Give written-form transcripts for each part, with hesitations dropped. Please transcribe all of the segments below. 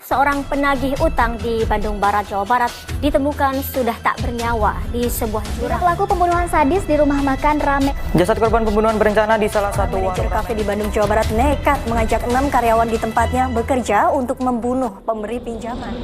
Seorang penagih utang di Bandung Barat, Jawa Barat ditemukan sudah tak bernyawa di sebuah jurang. Pelaku pembunuhan sadis di rumah makan Rame. Jasad korban pembunuhan berencana di salah satu Manajer kafe di Bandung, Jawa Barat nekat mengajak 6 karyawan di tempatnya bekerja untuk membunuh pemberi pinjaman.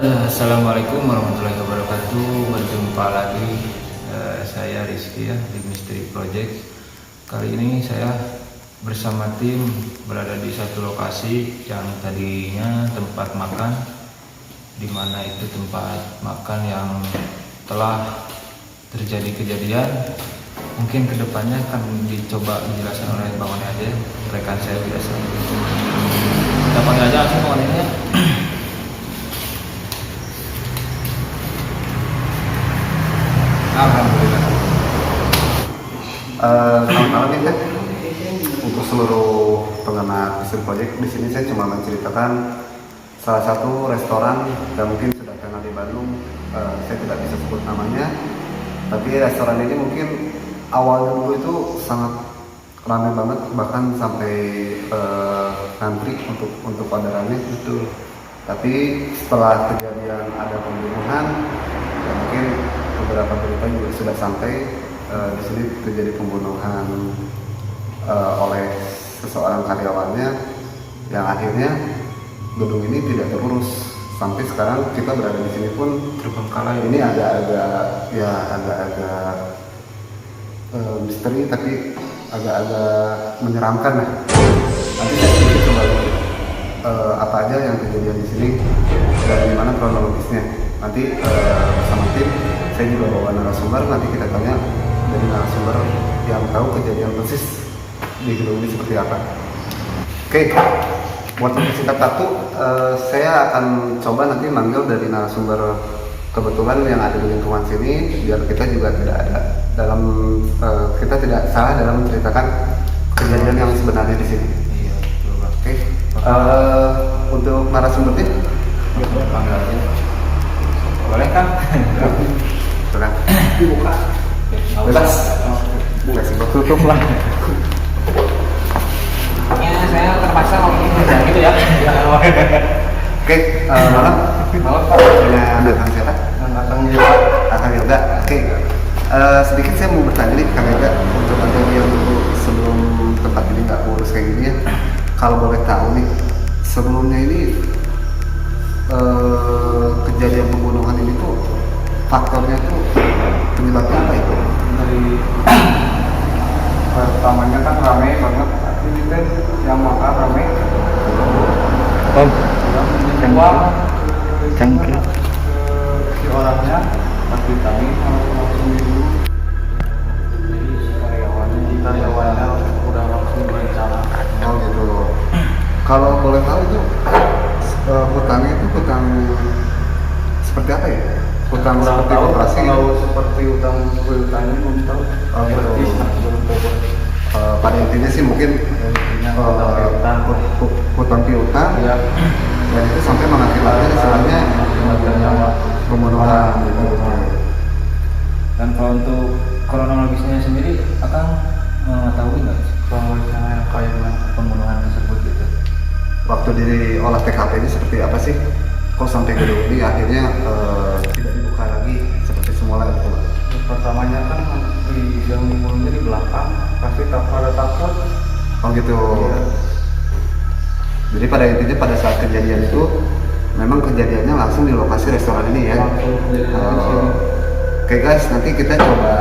Assalamualaikum warahmatullahi wabarakatuh. Berjumpa lagi saya Rizky ya di Misteri Project. Kali ini saya bersama tim berada di satu lokasi yang tadinya tempat makan, di mana itu tempat makan yang telah terjadi kejadian. Mungkin kedepannya akan dicoba dijelaskan oleh Bang One aja, rekan saya biasa. Kita panggil aja langsung Bang One ya. Alhamdulillah. Selamat malam ya. Untuk seluruh pengguna Misteri Project, di sini saya cuma menceritakan salah satu restoran yang mungkin sudah terkenal di Bandung. Saya tidak bisa sebut namanya, tapi restoran ini mungkin awalnya dulu itu sangat ramai banget, bahkan sampai ngantri untuk orderannya. Betul. Tapi setelah kejadian ada pembunuhan, ya mungkin beberapa berita juga sudah sampai di sini terjadi pembunuhan oleh seseorang karyawannya, yang akhirnya gedung ini tidak terurus sampai sekarang. Kita berada di sini pun Terbengkalai. ini agak-agak misteri, tapi agak-agak menyeramkan ya. Nanti saya sedikit coba apa aja yang kejadian di sini dan gimana kronologisnya. Nanti bersama tim saya juga bawa narasumber, nanti kita tanya dari narasumber yang tahu kejadian persis di gedung ini seperti apa. Oke, buat singkat waktu, saya akan coba nanti manggil dari narasumber kebetulan yang ada di lingkungan sini, biar kita juga tidak ada dalam kita tidak salah dalam menceritakan kejadian yang sebenarnya di sini. Iya, betul Bang. Oke, untuk narasumbernya, Panggil aja. Boleh kan? silakan dibuka. Bebas. tutup lah. Ya, saya terpaksa ngomongin gitu ya. Oke, malam Pak dengan Kang siapa? Kang Yoga. Oke, sedikit saya mau bertanya nih Kang Yoga, untuk kejadian dulu sebelum tempat ini nggak urus kayak gini ya. Kalau boleh tahu nih, sebelumnya ini kejadian pembunuhan ini tuh faktornya tuh penyebabnya apa itu? Dari pertamanya kan rame banget, ini kan yang makan rame. Om, Uang cangkir. si orangnya pas ditanya langsung dibunuh. Jadi si karyawannya udah langsung berencana. Oh gitu. Kalau boleh tahu itu hutangnya itu hutang seperti apa ya? Hutang Kurang seperti tahu operasi gitu? kalau seperti utang piutangnya belum tahu. Oh, gitu. Persis, belum tahu. Pada intinya sih mungkin hutang piutang Ya, dan itu sampai mengakibatkan istilahnya pembunuhan gitu. Dan kalau untuk kronologisnya sendiri, Akang mengetahui nggak sih kalau misalnya kayak gimana? pembunuhan tersebut gitu? Waktu diolah TKP ini seperti apa sih? Kok sampai gedung ini akhirnya tidak dibuka lagi seperti semula gitu? Pertamanya kan yang dibunuhnya di belakang, pasti pada takut. Oh gitu. Iya. Jadi pada intinya pada saat kejadian itu memang kejadiannya langsung di lokasi restoran ini ya. Langsung kejadian di sini. Oke guys, nanti kita coba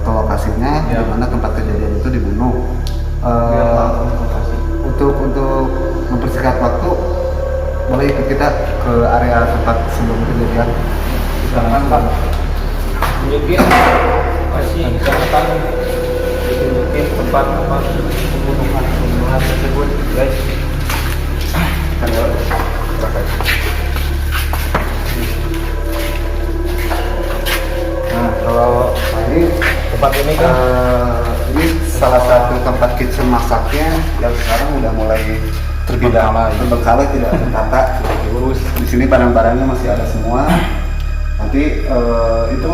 ke lokasinya Ya. di mana tempat kejadian itu dibunuh. Biar langsung ke lokasi. Untuk mempersingkat waktu, boleh ikut kita ke area tempat sebelum kejadian. Jangan Pak. Mungkin masih catatan mungkin tempat pembunuhan tersebut, guys. Nah, kalau ini Tempat ini kan ini salah satu tempat kitchen masaknya yang sekarang udah mulai terbengkalai, tidak tertata, tidak diurus. Di sini barang-barangnya masih ada semua. Nanti itu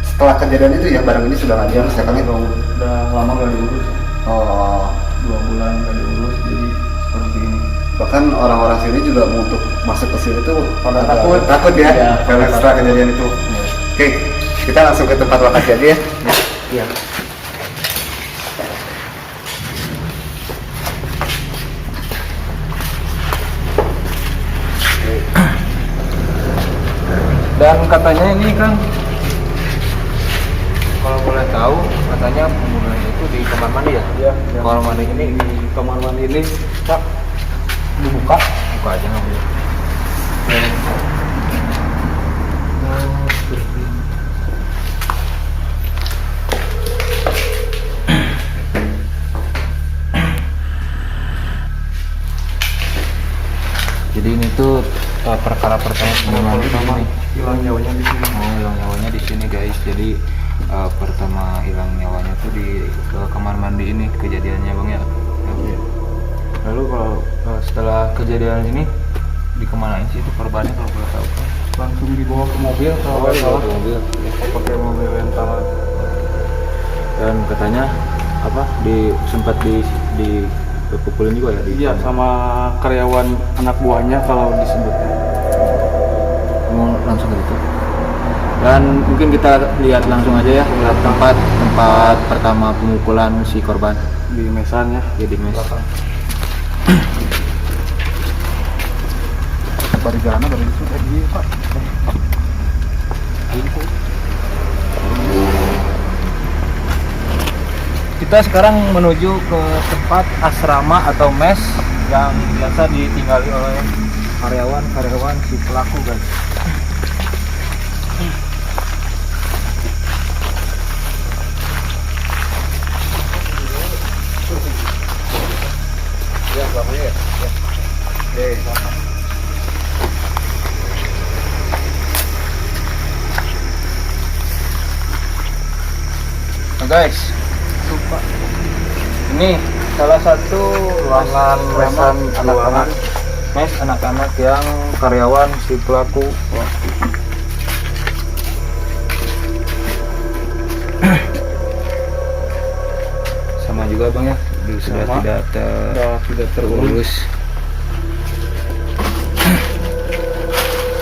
setelah kejadian itu ya barang ini sudah nggak diurus ya kan? Udah lama gak diurus, Oh, 2 bulan gak diurus, jadi seperti ini. bahkan orang-orang sini juga untuk masuk ke sini tuh Pada agak takut. ya, Ya, karena pada setelah kejadian itu. Oke, kita langsung ke tempat lokasi aja ya. Iya. Dan katanya ini kan, kalau boleh tahu, katanya pembunuhannya itu di kamar mandi ya? Iya. Kamar mandi ini Di kamar mandi ini, Pak, dibuka. buka aja nggak boleh. Jadi ini tuh perkara pertama pembunuhan di sini. Hilang nyawanya di sini. Oh, hilang nyawanya di sini guys. Jadi pertama hilang nyawanya tuh di kamar mandi ini kejadiannya bang ya. Lalu kalau setelah kejadian ini dikemanain sih itu korbannya kalau boleh tahu? Langsung dibawa ke mobil kalau nggak salah. Mobil. Pakai mobil rental. Dan katanya apa sempat dipukulin juga ya? Iya, sama karyawan anak buahnya kalau disebutnya. Mau langsung gitu. Dan mungkin kita lihat langsung aja ya tempat pertama pemukulan si korban Di mesannya. ya di mes. Baru jalan baru itu tadi Pak. Kita sekarang menuju ke tempat asrama atau mes yang biasa ditinggali oleh karyawan si pelaku guys. Ya, selamat ya. Oke. Nah guys, ini salah satu ruangan mesan anak-anak, mes anak-anak yang karyawan si pelaku. Sama juga bang ya, sudah Sama. tidak terurus. terurus.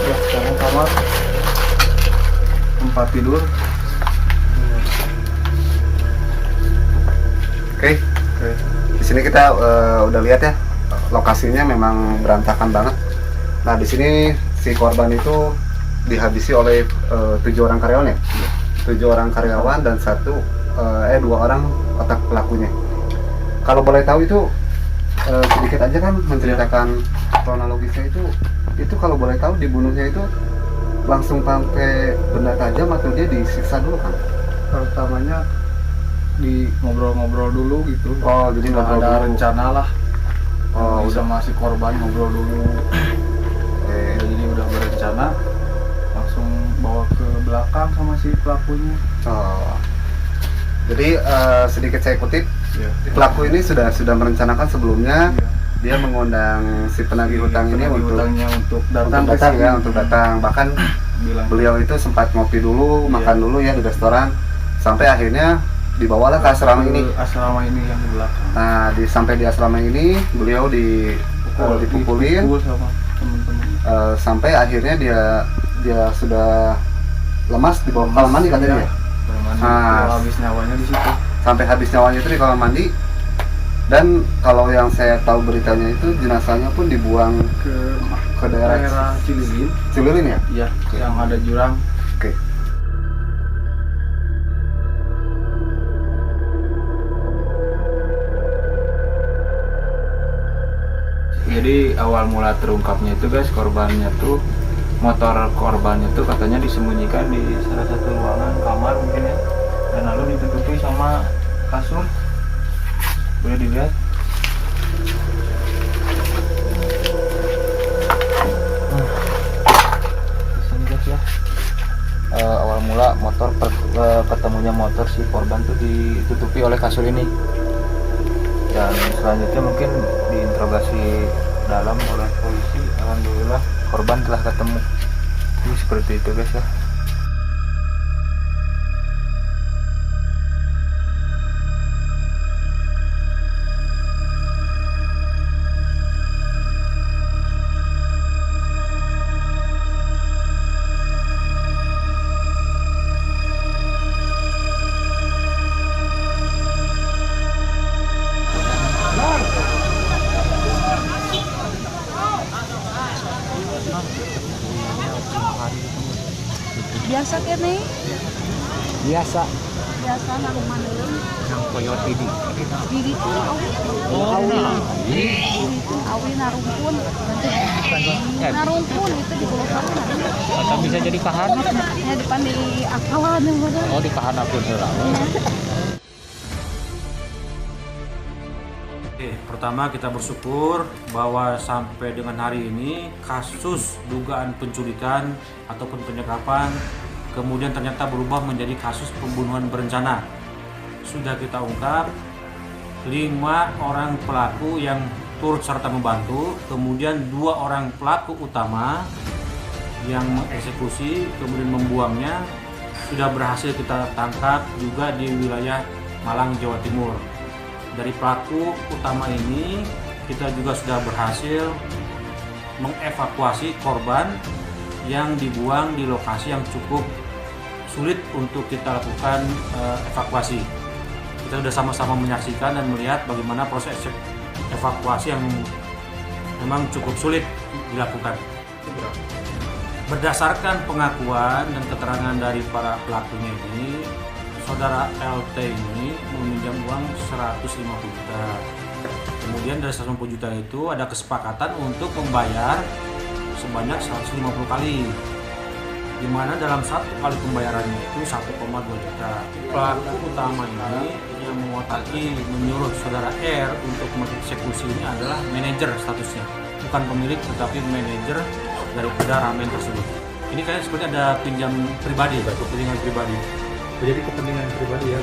Ya, sekarang kamar tempat tidur. Oke. Di sini kita udah lihat ya lokasinya memang berantakan banget. Nah di sini si korban itu dihabisi oleh 7 orang karyawan ya, 7 orang karyawan dan 2 orang otak pelakunya. Kalau boleh tahu itu sedikit aja kan menceritakan kronologisnya itu kalau boleh tahu dibunuhnya itu langsung pakai benda tajam atau dia disiksa dulu kan? Pertamanya di ngobrol-ngobrol dulu gitu. Oh jadi Nggak ngobrol ada dulu. rencana lah. Oh udah. Sama si korban ngobrol dulu. Jadi udah berencana langsung bawa ke belakang sama si pelakunya. Oh. Jadi sedikit saya kutip, Ya. pelaku ini sudah merencanakan sebelumnya. Iya. Dia mengundang si penagih hutang ini Penagih untuk hutangnya untuk datang ke datang sini. ya, untuk datang. Bahkan Bilang beliau itu sempat ngopi dulu, Iya. makan dulu ya di restoran, sampai akhirnya dibawalah ke asrama ini. Asrama ini yang di belakang. Nah, sampai di asrama ini beliau dipukulin Dipukul sama teman-teman. sampai akhirnya dia sudah lemas di bawah kamar mandi katanya ya. Nah. Habis nyawanya di situ. Sampai habis nyawanya itu di kamar mandi. Dan kalau yang saya tahu beritanya itu jenazahnya pun dibuang ke daerah Cililin. Cililin ya. Iya, yang ada jurang. Oke. Jadi awal mula terungkapnya itu guys, motor korbannya tuh katanya disembunyikan di salah satu ruangan kamar mungkin ya, dan lalu ditutupi sama kasur. Boleh dilihat. Di sini guys ya. Awal mula ketemunya motor si korban tuh ditutupi oleh kasur ini. Dan selanjutnya mungkin diinterogasi dalam oleh polisi. Alhamdulillah korban telah ketemu. Jadi seperti itu guys ya. Biasa kene Biasa. biasa naruman deui Yang koyot ini. diri itu awi narumpun itu di Pulau Saru Atau bisa jadi kahana. ya depan di akalan yang ada. Oh, di kahana pun Pertama kita bersyukur bahwa sampai dengan hari ini kasus dugaan penculikan ataupun penyekapan kemudian ternyata berubah menjadi kasus pembunuhan berencana. Sudah kita ungkap 5 orang pelaku yang turut serta membantu, kemudian 2 orang pelaku utama yang mengeksekusi kemudian membuangnya sudah berhasil kita tangkap juga di wilayah Malang, Jawa Timur. Dari pelaku utama ini kita juga sudah berhasil mengevakuasi korban yang dibuang di lokasi yang cukup sulit untuk kita lakukan evakuasi. Kita sudah sama-sama menyaksikan dan melihat bagaimana proses evakuasi yang memang cukup sulit dilakukan. Berdasarkan pengakuan dan keterangan dari para pelakunya ini, saudara LT ini meminjam uang 150 juta. Kemudian dari 150 juta itu ada kesepakatan untuk membayar sebanyak 150 kali. Di mana dalam satu kali pembayarannya itu 1,2 juta. Pelaku utama ini yang mengotaki menyuruh saudara R untuk mengeksekusi ini adalah manajer statusnya. Bukan pemilik tetapi manajer daripada ramen tersebut. Ini kayaknya seperti ada pinjam pribadi, kepentingan pribadi. Jadi kepentingan pribadi ya.